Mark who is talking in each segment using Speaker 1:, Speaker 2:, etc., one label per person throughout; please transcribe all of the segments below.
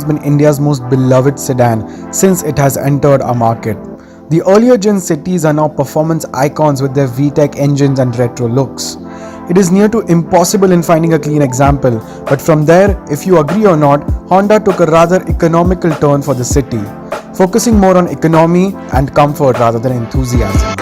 Speaker 1: been India's most beloved sedan since it has entered our market. The earlier gen cities are now performance icons with their VTEC engines and retro looks. It is near to impossible in finding a clean example, but from there, if you agree or not, Honda took a rather economical turn for the city, focusing more on economy and comfort rather than enthusiasm.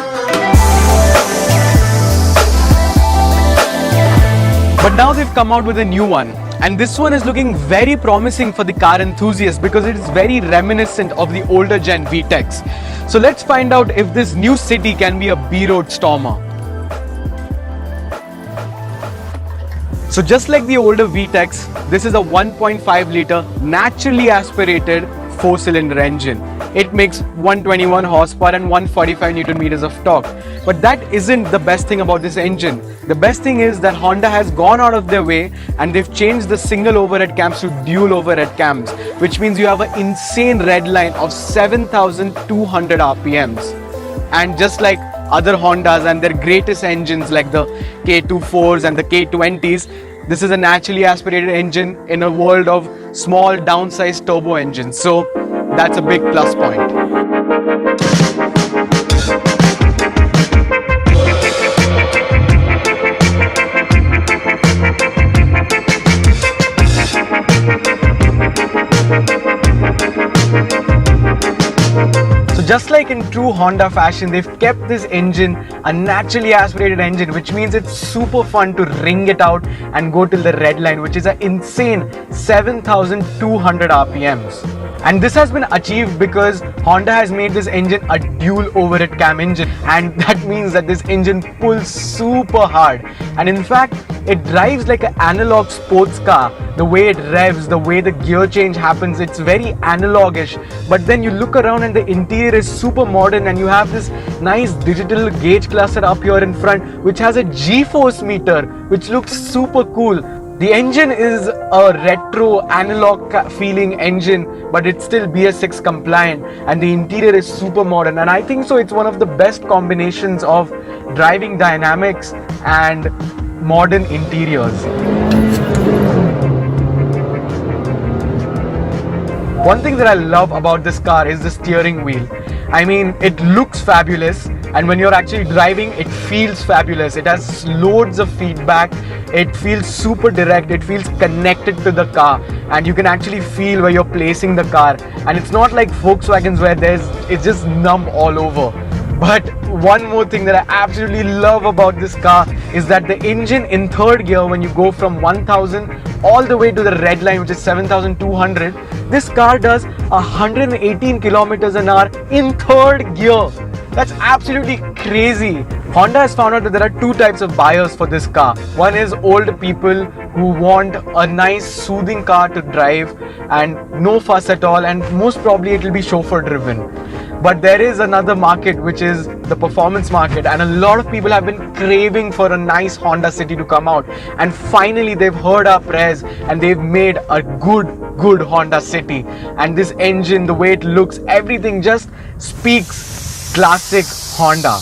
Speaker 2: But now they've come out with a new one, and this one is looking very promising for the car enthusiast because it is very reminiscent of the older gen VTECs. So let's find out if this new city can be a B-road stormer. So just like the older VTECs, this is a 1.5 litre naturally aspirated 4-cylinder engine. It makes 121 horsepower and 145 Newton meters of torque. But that isn't the best thing about this engine. The best thing is that Honda has gone out of their way and they've changed the single overhead cams to dual overhead cams, which means you have an insane red line of 7,200 RPMs. And just like other Hondas and their greatest engines like the K24s and the K20s, this is a naturally aspirated engine in a world of small downsized turbo engines. So that's a big plus point. Just like in true Honda fashion, they've kept this engine a naturally aspirated engine, which means it's super fun to ring it out and go till the red line, which is an insane 7,200 RPMs. And this has been achieved because Honda has made this engine a dual overhead cam engine, and that means that this engine pulls super hard. And in fact, it drives like an analog sports car. The way it revs, the way the gear change happens, it's very analogish. But then you look around and the interior is super modern, and you have this nice digital gauge cluster up here in front, which has a G-force meter, which looks super cool. The engine is a retro analog feeling engine, but it's still BS6 compliant, and the interior is super modern. And I think so it's one of the best combinations of driving dynamics and modern interiors. One thing that I love about this car is the steering wheel. I mean, it looks fabulous, and when you're actually driving, it feels fabulous. It has loads of feedback. It feels super direct. It feels connected to the car, and you can actually feel where you're placing the car. And it's not like Volkswagens where it's just numb all over. But one more thing that I absolutely love about this car is that the engine in third gear, when you go from 1000 all the way to the red line, which is 7,200, this car does 118 kilometers an hour in third gear. That's absolutely crazy. Honda has found out that there are two types of buyers for this car. One is old people who want a nice soothing car to drive and no fuss at all, and most probably it will be chauffeur driven. But there is another market, which is the performance market, and a lot of people have been craving for a nice Honda City to come out, and finally they've heard our prayers and they've made a good Honda City. And this engine, the way it looks, everything just speaks classic Honda.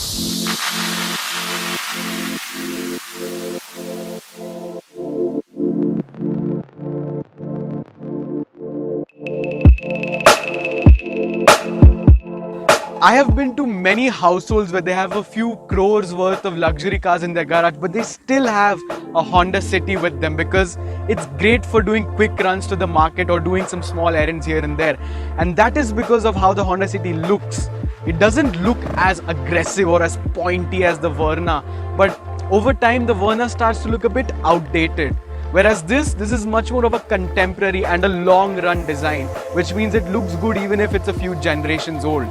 Speaker 2: I have been to many households where they have a few crores worth of luxury cars in their garage, but they still have a Honda City with them because it's great for doing quick runs to the market or doing some small errands here and there. And that is because of how the Honda City looks. It doesn't look as aggressive or as pointy as the Verna, but over time the Verna starts to look a bit outdated. Whereas this is much more of a contemporary and a long run design, which means it looks good even if it's a few generations old.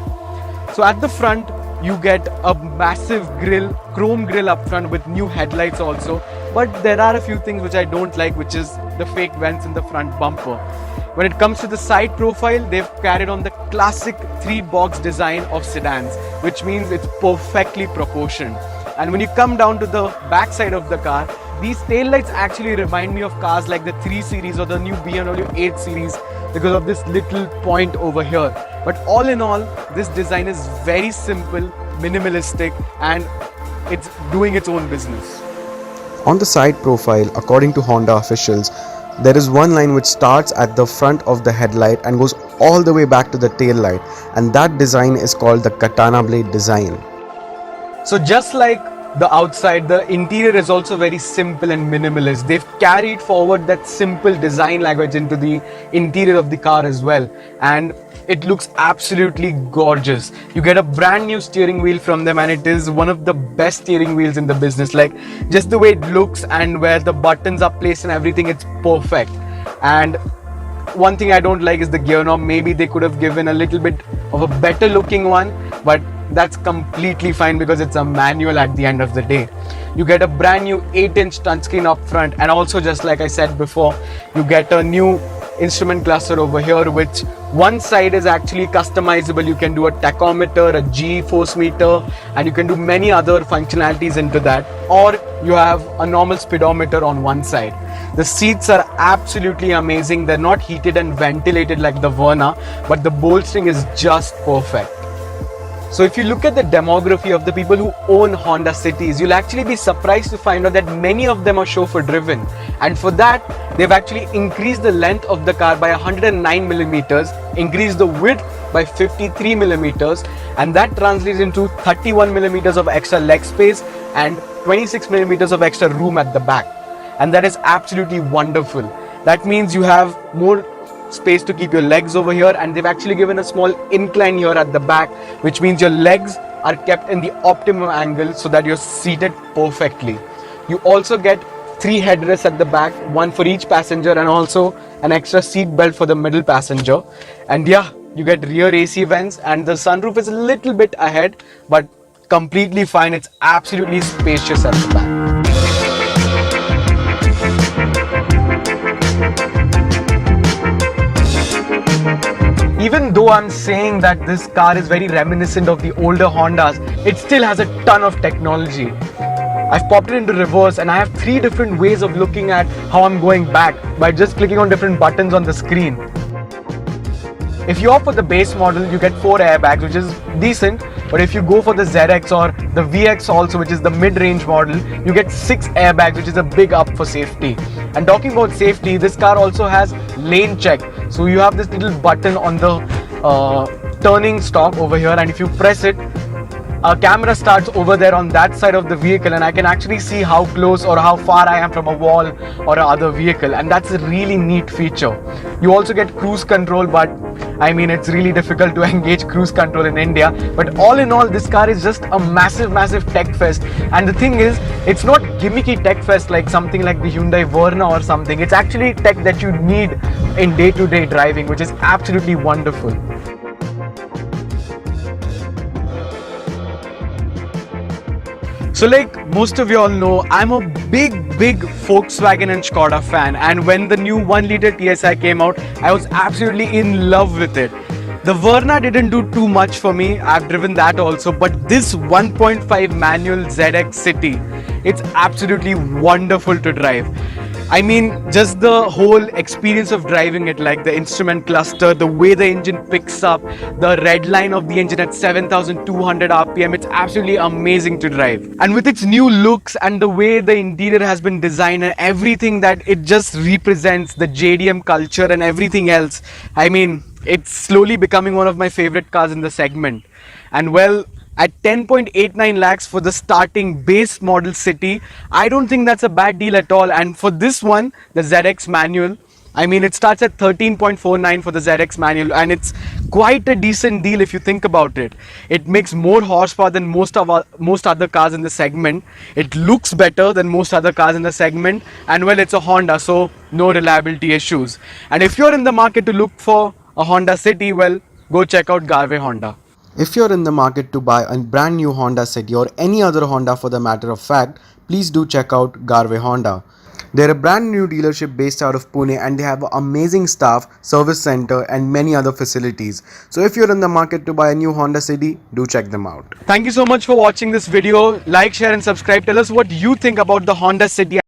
Speaker 2: So at the front, you get a massive grille, chrome grille up front with new headlights also. But there are a few things which I don't like, which is the fake vents in the front bumper. When it comes to the side profile, they've carried on the classic 3-box design of sedans, which means it's perfectly proportioned. And when you come down to the back side of the car, these taillights actually remind me of cars like the 3 Series or the new BMW 8 Series because of this little point over here. But all in all, this design is very simple, minimalistic, and it's doing its own business.
Speaker 1: On the side profile, according to Honda officials, There is one line which starts at the front of the headlight and goes all the way back to the tail light, and that design is called the katana blade design.
Speaker 2: So just like the outside, the interior is also very simple and minimalist. They've carried forward that simple design language into the interior of the car as well, and it looks absolutely gorgeous. You get a brand new steering wheel from them, and it is one of the best steering wheels in the business. Like, just the way it looks and where the buttons are placed and everything, it's perfect. And one thing I don't like is the gear knob. Maybe they could have given a little bit of a better looking one, but that's completely fine because it's a manual at the end of the day. You get a brand new 8-inch touchscreen up front, and also, just like I said before, you get a new instrument cluster over here, which one side is actually customizable. You can do a tachometer, a G-force meter, and you can do many other functionalities into that, or you have a normal speedometer on one side. The seats are absolutely amazing. They're not heated and ventilated like the Verna, but the bolstering is just perfect. So if you look at the demography of the people who own Honda Cities, you'll actually be surprised to find out that many of them are chauffeur driven. And for that, they've actually increased the length of the car by 109 millimeters, increased the width by 53 millimeters, and that translates into 31 millimeters of extra leg space and 26 millimeters of extra room at the back. And that is absolutely wonderful. That means you have more space to keep your legs over here, and they've actually given a small incline here at the back, which means your legs are kept in the optimum angle so that you're seated perfectly. You also get 3 headrests at the back, one for each passenger, and also an extra seat belt for the middle passenger. And yeah, you get rear AC vents, and the sunroof is a little bit ahead, but completely fine. It's absolutely spacious at the back. Even though I'm saying that this car is very reminiscent of the older Hondas, it still has a ton of technology. I've popped it into reverse, and I have 3 different ways of looking at how I'm going back by just clicking on different buttons on the screen. If you opt for the base model, you get 4 airbags, which is decent. But if you go for the ZX or the VX also, which is the mid-range model, you get 6 airbags, which is a big up for safety. And talking about safety, this car also has lane check. So you have this little button on the turning stop over here, and if you press it, a camera starts over there on that side of the vehicle, and I can actually see how close or how far I am from a wall or another vehicle, and that's a really neat feature. You also get cruise control, but I mean, it's really difficult to engage cruise control in India. But all in all, this car is just a massive tech fest. And the thing is, it's not gimmicky tech fest like something like the Hyundai Verna or something. It's actually tech that you need in day-to-day driving, which is absolutely wonderful. So like most of you all know, I'm a big Volkswagen and Skoda fan, and when the new 1-liter TSI came out, I was absolutely in love with it. The Verna didn't do too much for me. I've driven that also, but this 1.5 manual ZX City, it's absolutely wonderful to drive. I mean, just the whole experience of driving it, like the instrument cluster, the way the engine picks up, the red line of the engine at 7,200 RPM, it's absolutely amazing to drive. And with its new looks and the way the interior has been designed and everything that it just represents, the JDM culture and everything else, I mean, it's slowly becoming one of my favorite cars in the segment. And well, at 10.89 lakhs for the starting base model City, I don't think that's a bad deal at all. And for this one, the ZX manual, I mean, it starts at 13.49 for the ZX manual, and it's quite a decent deal if you think about it. It makes more horsepower than most other cars in the segment. It looks better than most other cars in the segment, and well, it's a Honda, so no reliability issues. And if you're in the market to look for a Honda City, well, go check out Garve Honda.
Speaker 1: If you're in the market to buy a brand new Honda City or any other Honda for the matter of fact, please do check out Garve Honda. They're a brand new dealership based out of Pune, and they have amazing staff, service center and many other facilities. So if you're in the market to buy a new Honda City, do check them out.
Speaker 2: Thank you so much for watching this video. Like, share and subscribe. Tell us what you think about the Honda City